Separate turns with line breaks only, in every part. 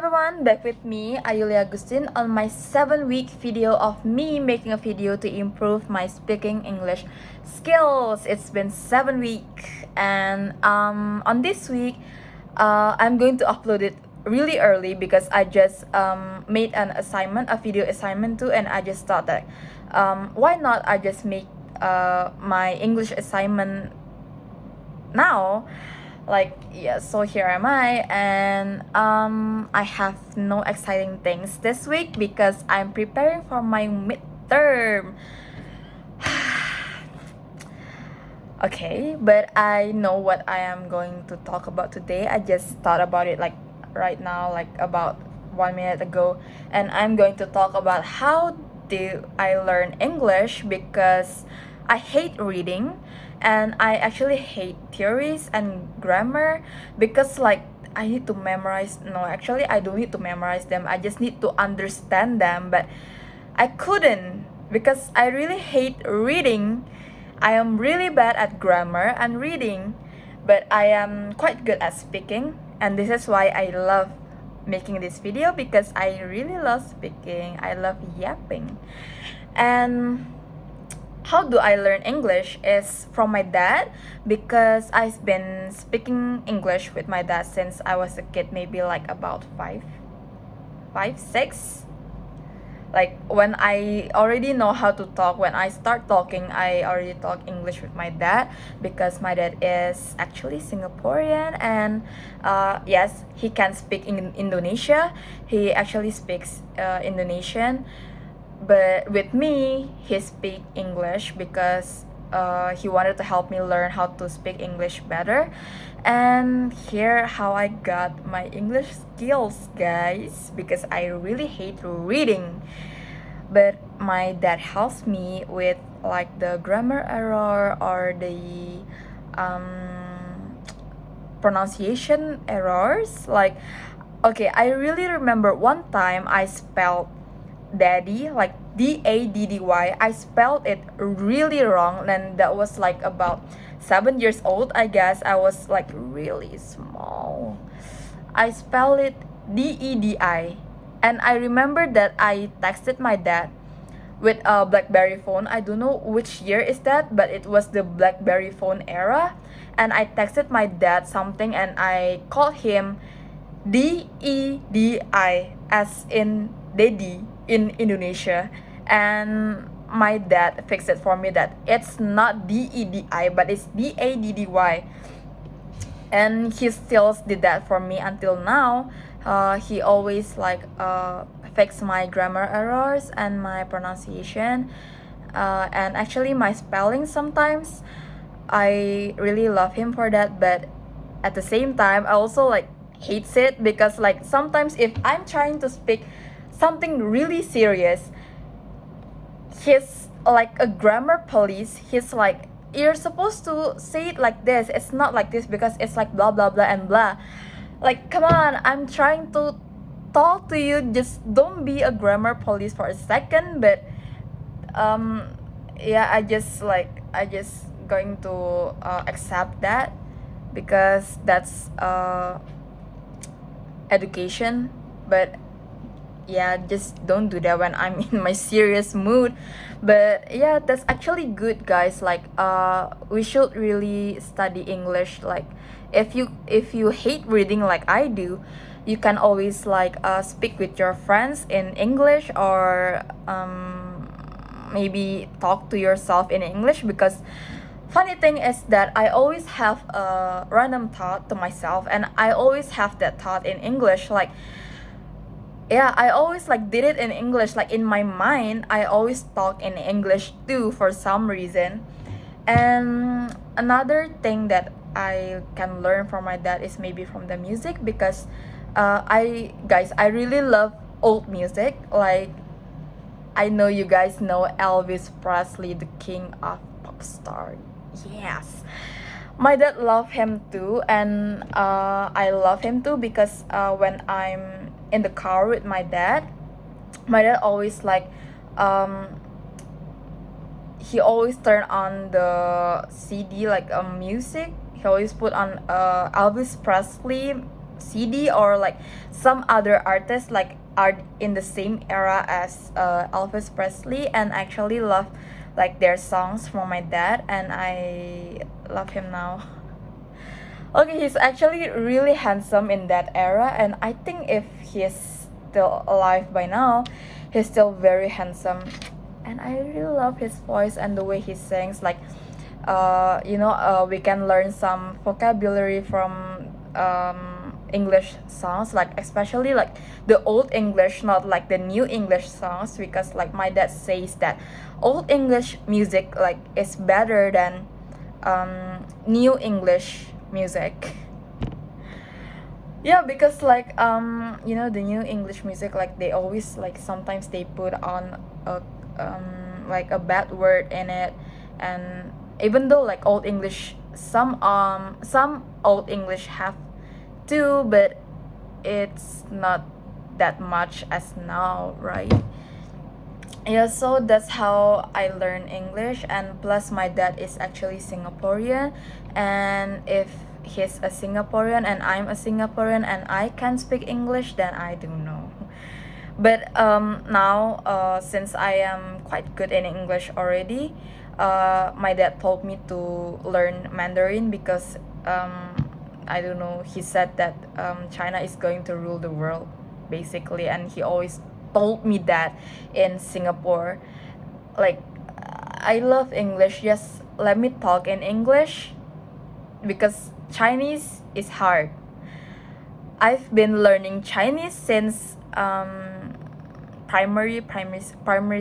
everyone, back with me, AYUUU on my 7-week video of me making a video to improve my speaking English skills. It's been 7 weeks, and on this week, I'm going to upload it really early because I just made an assignment, a video assignment too, and I just thought that why not I just make my English assignment now. So here am I, and I have no exciting things this week because I'm preparing for my midterm. Okay, but I know what I am going to talk about today. I just thought about it right now, about 1 minute ago, and I'm going to talk about how do I learn English because I hate reading, and I actually hate theories and grammar because I need to memorize. No, actually I don't need to memorize them. I just need to understand them, but I couldn't because I really hate reading. I am really bad at grammar and reading, but I am quite good at speaking, and this is why I love making this video because I really love speaking. I love yapping. And how do I learn English is from my dad because I've been speaking English with my dad since I was a kid, maybe about 6. When I already know how to talk, when I start talking, I already talk English with my dad because my dad is actually Singaporean, and yes, he can speak in Indonesia. He actually speaks Indonesian. But with me, he speak English because he wanted to help me learn how to speak English better. And here how I got my English skills, guys, because I really hate reading. But my dad helps me with the grammar error or the pronunciation errors. Okay, I really remember one time I spelled daddy daddy. I spelled it really wrong, and that was about 7 years old, I guess. I was really small. I spelled it dedi, and I remember that I texted my dad with a BlackBerry phone. I don't know which year is that, but it was the BlackBerry phone era, and I texted my dad something, and I called him dedi, as in daddy in Indonesia, and my dad fixed it for me that it's not dedi but it's daddy, and he still did that for me until now. He always fix my grammar errors and my pronunciation, and actually my spelling sometimes. I really love him for that, but at the same time I also hates it because sometimes if I'm trying to speak something really serious, he's like a grammar police. He's you're supposed to say it like this, it's not like this because it's blah blah blah and blah. Come on, I'm trying to talk to you, just don't be a grammar police for a second. But yeah, I just going to accept that because that's education. But yeah, just don't do that when I'm in my serious mood. But yeah, that's actually good, guys. We should really study English. If you hate reading like I do, you can always speak with your friends in English, or maybe talk to yourself in English. Because funny thing is that I always have a random thought to myself, and I always have that thought in English. Yeah, I always did it in English. In my mind, I always talk in English too for some reason. And another thing that I can learn from my dad is maybe from the music, because I really love old music. I know you guys know Elvis Presley, the king of pop star. Yes, my dad love him too, and I love him too because when I'm in the car with my dad always he always turn on the CD music. He always put on Elvis Presley CD or like some other artists like are in the same era as Elvis Presley, and actually love like their songs from my dad, and I love him now. Okay, he's actually really handsome in that era, and I think if he's still alive by now, he's still very handsome. And I really love his voice and the way he sings. Like, we can learn some vocabulary from English songs, like especially like the old English, not like the new English songs, because like my dad says that old English music like is better than new English music. Yeah, because like the new English music, like they always like sometimes they put on a like a bad word in it, and even though like old English, some old English have too, but it's not that much as now, right? Yeah, so that's how I learn English, and plus my dad is actually Singaporean, and if he's a Singaporean and I'm a Singaporean and I can speak English, then I do know. But now, since I am quite good in English already, my dad told me to learn Mandarin because I don't know, he said that China is going to rule the world basically, and he always told me that in Singapore. Like, I love English, just let me talk in English, because Chinese is hard. I've been learning Chinese since primary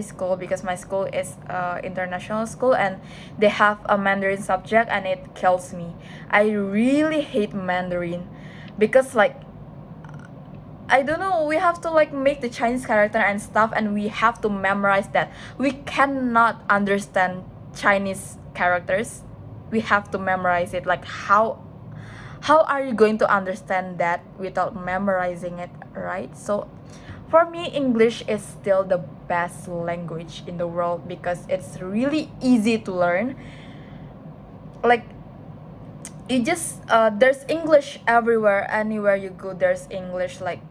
school, because my school is international school and they have a Mandarin subject, and it kills me. I really hate Mandarin because like I don't know, we have to like make the Chinese character and stuff, and we have to memorize that. We cannot understand Chinese characters. We have to memorize it. Like how are you going to understand that without memorizing it, right? So for me, English is still the best language in the world because it's really easy to learn. Like, you just there's English everywhere, anywhere you go there's English. Like,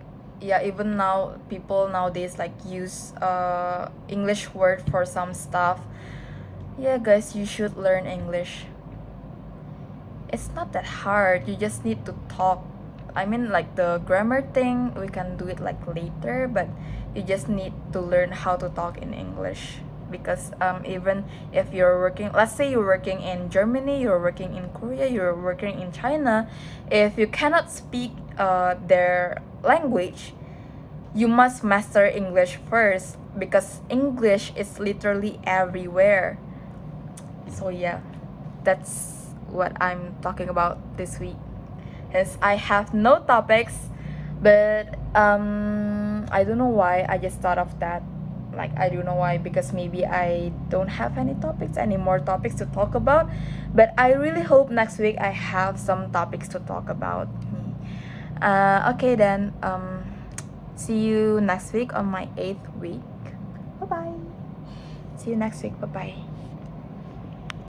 yeah, even now people nowadays like use English word for some stuff. Yeah, guys, you should learn English. It's not that hard, you just need to talk. I mean, like the grammar thing, we can do it like later, but you just need to learn how to talk in English. Because even if you're working, let's say you're working in Germany, you're working in Korea, you're working in China, if you cannot speak their language, you must master English first, because English is literally everywhere. So yeah, that's what I'm talking about this week. As I have no topics, but I don't know why I just thought of that. Like, I don't know why, because maybe I don't have any more topics to talk about. But I really hope next week I have some topics to talk about. Okay then, see you next week on my 8th week. Bye bye. See you next week. Bye bye.